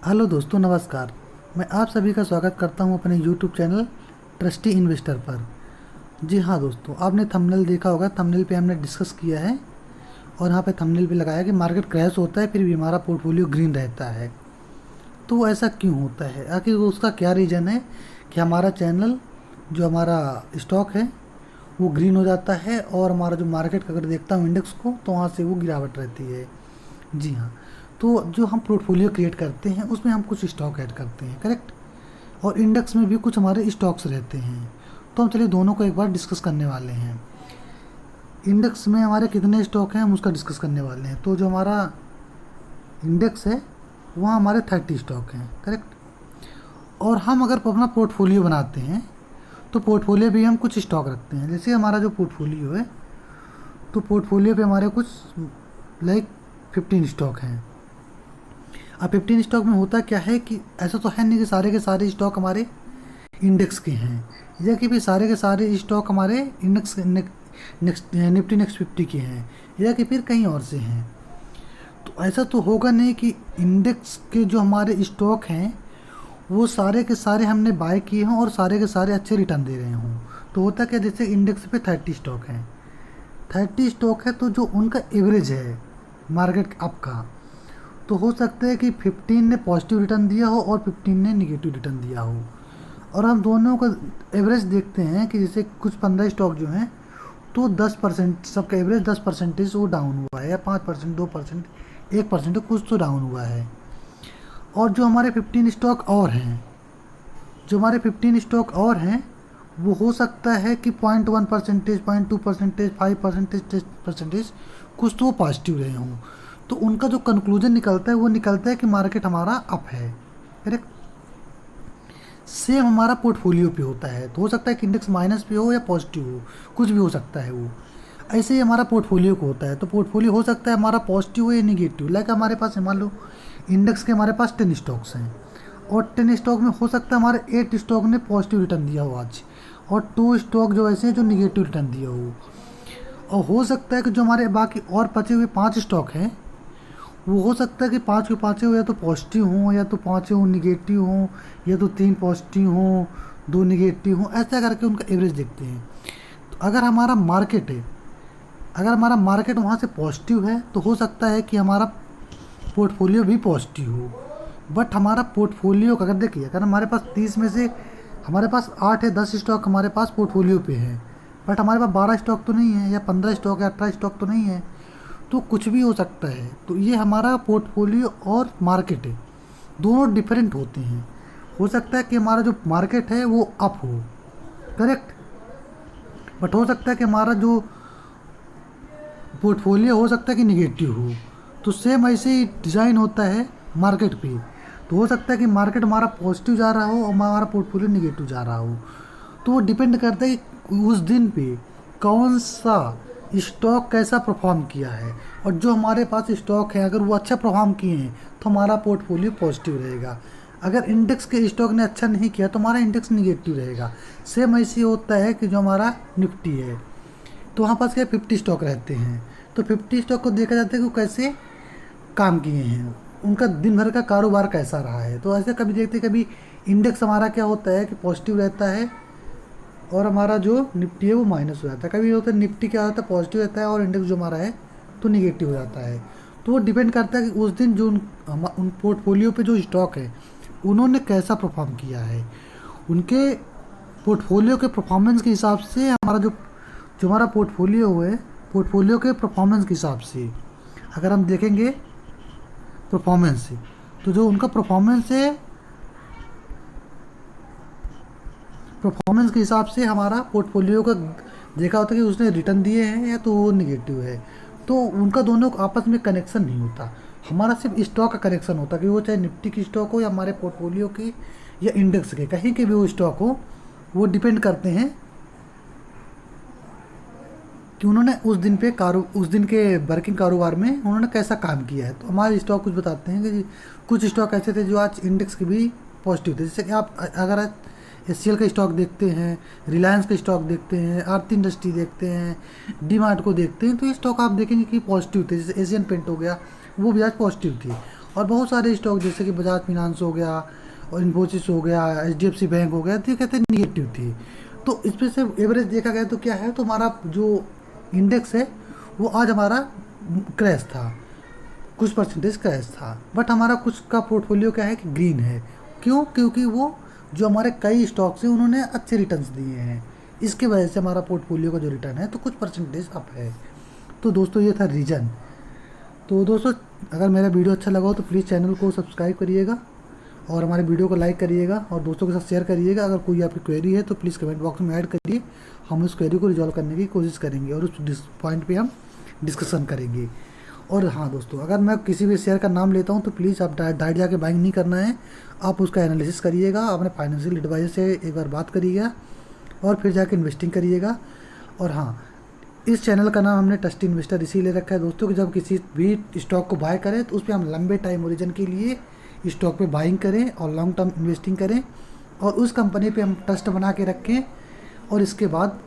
Hello दोस्तों, नमस्कार। मैं आप सभी का स्वागत करता हूं अपने यूट्यूब चैनल ट्रस्टी इन्वेस्टर पर। जी हाँ दोस्तों, आपने थंबनेल देखा होगा। थंबनेल पे हमने डिस्कस किया है और यहाँ पे थंबनेल पे लगाया कि मार्केट क्रैश होता है फिर भी हमारा पोर्टफोलियो ग्रीन रहता है। तो ऐसा क्यों होता है? आखिर उसका क्या रीज़न है कि हमारा चैनल जो हमारा स्टॉक है वो ग्रीन हो जाता है और हमारा जो मार्केट का अगर देखता हूँ इंडेक्स को तो वहाँ से वो गिरावट रहती है। जी हाँ। तो जो हम पोर्टफोलियो क्रिएट करते हैं उसमें हम कुछ स्टॉक ऐड करते हैं, करेक्ट। और इंडेक्स में भी कुछ हमारे स्टॉक्स रहते हैं। तो हम चलिए दोनों को एक बार डिस्कस करने वाले हैं। इंडेक्स में हमारे कितने स्टॉक हैं हम उसका डिस्कस करने वाले हैं। तो जो हमारा इंडेक्स है वहाँ हमारे 30 स्टॉक हैं, करेक्ट। और हम अगर अपना पोर्टफोलियो बनाते हैं तो पोर्टफोलियो भी हम कुछ स्टॉक रखते हैं। जैसे हमारा जो पोर्टफोलियो है तो पोर्टफोलियो पे हमारे कुछ लाइक 15 स्टॉक हैं। अब 15 स्टॉक में होता क्या है कि ऐसा तो है नहीं कि सारे के सारे स्टॉक हमारे इंडेक्स के हैं या कि फिर सारे के सारे स्टॉक हमारे इंडेक्स निफ्टी नेक्स्ट 50 के हैं या कि फिर कहीं और से हैं। तो ऐसा तो होगा नहीं कि इंडेक्स के जो हमारे स्टॉक हैं वो सारे के सारे हमने बाय किए हों और सारे के सारे अच्छे रिटर्न दे रहे हों। तो होता क्या, जैसे इंडेक्स पे 30 स्टॉक हैं, 30 स्टॉक है तो जो उनका एवरेज है मार्केट अप का, तो हो सकता है कि 15 ने पॉजिटिव रिटर्न दिया हो और 15 ने निगेटिव रिटर्न दिया हो। और हम दोनों का एवरेज देखते हैं कि जैसे कुछ 15 स्टॉक जो हैं तो 10% सबका एवरेज 10% वो डाउन हुआ है, या 5%, 2%, 1% कुछ तो डाउन हुआ है। और जो हमारे 15 स्टॉक और हैं, जो हमारे 15 स्टॉक और हैं वो हो सकता है कि 0.1%, 0.2%, 5%, 10% कुछ तो पॉजिटिव रहे हों। तो उनका जो कंक्लूजन निकलता है वो निकलता है कि मार्केट हमारा अप है, करेक्ट। सेम हमारा पोर्टफोलियो पे होता है। तो हो सकता है कि इंडेक्स माइनस पे हो या पॉजिटिव हो, कुछ भी हो सकता है वो। ऐसे ही हमारा पोर्टफोलियो को होता है। तो पोर्टफोलियो हो सकता है हमारा पॉजिटिव हो या निगेटिव। लाइक हमारे पास मान लो इंडेक्स के हमारे पास 10 स्टॉक्स हैं और 10 स्टॉक में हो सकता है हमारे 8 स्टॉक ने पॉजिटिव रिटर्न दिया हो आज, और 2 स्टॉक जो ऐसे हैं जो निगेटिव रिटर्न दिया हो। और हो सकता है कि जो हमारे बाकी और बचे हुए 5 स्टॉक हैं वो हो सकता है कि 5 के 5 या तो पॉजिटिव हों या तो 5 निगेटिव हों, या तो 3 पॉजिटिव हों 2 निगेटिव हों। ऐसा करके उनका एवरेज देखते हैं। तो अगर हमारा मार्केट है, अगर हमारा मार्केट वहाँ से पॉजिटिव है तो हो सकता है कि हमारा पोर्टफोलियो भी पॉजिटिव हो। बट हमारा पोर्टफोलियो अगर देखिए, अगर हमारे पास 30 में से हमारे पास 8 या 10 स्टॉक हमारे पास पोर्टफोलियो पे है, बट हमारे पास 12 स्टॉक तो नहीं है, या 15 स्टॉक या 18 स्टॉक तो नहीं है, तो कुछ भी हो सकता है। तो ये हमारा पोर्टफोलियो और मार्केट है, दोनों डिफरेंट होते हैं। हो सकता है कि हमारा जो मार्केट है वो अप हो, करेक्ट, बट हो सकता है कि हमारा जो पोर्टफोलियो हो सकता है कि निगेटिव हो। तो सेम ऐसे ही डिज़ाइन होता है मार्केट पे। तो हो सकता है कि मार्केट हमारा पॉजिटिव जा रहा हो और हमारा पोर्टफोलियो निगेटिव जा रहा हो। तो वो डिपेंड करता है कि उस दिन पे कौन सा स्टॉक कैसा परफॉर्म किया है। और जो हमारे पास स्टॉक है अगर वो अच्छा परफॉर्म किए हैं तो हमारा पोर्टफोलियो पॉजिटिव रहेगा। अगर इंडेक्स के स्टॉक ने अच्छा नहीं किया तो हमारा इंडेक्स निगेटिव रहेगा। सेम ऐसे होता है कि जो हमारा निफ्टी है तो वहाँ पास क्या 50 स्टॉक रहते हैं। तो 50 स्टॉक को देखा जाता है कि वो कैसे काम किए हैं, उनका दिन भर का कारोबार कैसा रहा है। तो ऐसे कभी देखते कभी इंडेक्स हमारा क्या होता है कि पॉजिटिव रहता है और हमारा जो निफ्टी है वो माइनस हो जाता है। कभी होता है निफ्टी क्या होता है पॉजिटिव रहता है और इंडेक्स जो हमारा है तो निगेटिव हो जाता है। तो वो डिपेंड करता है कि उस दिन जो उन पोर्टफोलियो पे जो स्टॉक है उन्होंने कैसा परफॉर्म किया है। उनके पोर्टफोलियो के परफॉर्मेंस के हिसाब से हमारा जो जो हमारा पोर्टफोलियो है, पोर्टफोलियो के परफॉर्मेंस के हिसाब से अगर हम देखेंगे परफॉर्मेंस से, तो जो उनका परफॉर्मेंस है परफॉर्मेंस के हिसाब से हमारा पोर्टफोलियो का देखा होता है कि उसने रिटर्न दिए हैं या तो वो निगेटिव है। तो उनका दोनों आपस में कनेक्शन नहीं होता। हमारा सिर्फ स्टॉक का कनेक्शन होता है कि वो चाहे निफ्टी की स्टॉक हो या हमारे पोर्टफोलियो की या इंडेक्स के, कहीं के भी वो स्टॉक हो, वो डिपेंड करते हैं कि उन्होंने उस दिन के वर्किंग कारोबार में उन्होंने कैसा काम किया है। तो हमारे स्टॉक कुछ बताते हैं कि कुछ स्टॉक ऐसे थे जो आज इंडेक्स के भी पॉजिटिव थे। जैसे कि आप अगर एचसीएल का स्टॉक देखते हैं, रिलायंस का स्टॉक देखते हैं, आरती इंडस्ट्री देखते हैं, डीमार्ट को देखते हैं, तो ये स्टॉक आप देखेंगे कि पॉजिटिव थे। जैसे एशियन पेंट हो गया वो भी आज पॉजिटिव थी। और बहुत सारे स्टॉक जैसे कि बजाज फिनांस हो गया और इन्फोसिस हो गया, HDFC बैंक हो गया, तो ये कहते हैं निगेटिव थी। तो इस पे से एवरेज देखा गया तो क्या है, तो हमारा जो इंडेक्स है वो आज हमारा क्रैश था, कुछ परसेंटेज क्रैश था, बट हमारा कुछ का पोर्टफोलियो क्या है कि ग्रीन है। क्यों? क्योंकि वो जो हमारे कई स्टॉक्स हैं उन्होंने अच्छे रिटर्न्स दिए हैं, इसकी वजह से हमारा पोर्टफोलियो का जो रिटर्न है तो कुछ परसेंटेज अप है। तो दोस्तों ये था रीज़न। तो दोस्तों अगर मेरा वीडियो अच्छा लगा हो तो प्लीज़ चैनल को सब्सक्राइब करिएगा और हमारे वीडियो को लाइक करिएगा और दोस्तों के साथ शेयर करिएगा। अगर कोई आपकी क्वेरी है तो प्लीज़ कमेंट बॉक्स में ऐड करिए, हम उस क्वेरी को रिजॉल्व करने की कोशिश करेंगे और उस पॉइंट पे हम डिस्कशन करेंगे। और हाँ दोस्तों, अगर मैं किसी भी शेयर का नाम लेता हूँ तो प्लीज़ आप डायरेक्ट जाके बाइंग नहीं करना है, आप उसका एनालिसिस करिएगा, अपने फाइनेंशियल एडवाइजर से एक बार बात करिएगा और फिर जाके इन्वेस्टिंग करिएगा। और हाँ, इस चैनल का नाम हमने ट्रस्टी इन्वेस्टर इसीलिए रखा है दोस्तों कि जब किसी भी स्टॉक को बाय करें तो उस पर हम लंबे टाइम ओरिजिन के लिए स्टॉक पे बाइंग करें और लॉन्ग टर्म इन्वेस्टिंग करें और उस कंपनी पे हम ट्रस्ट बना के रखें और इसके बाद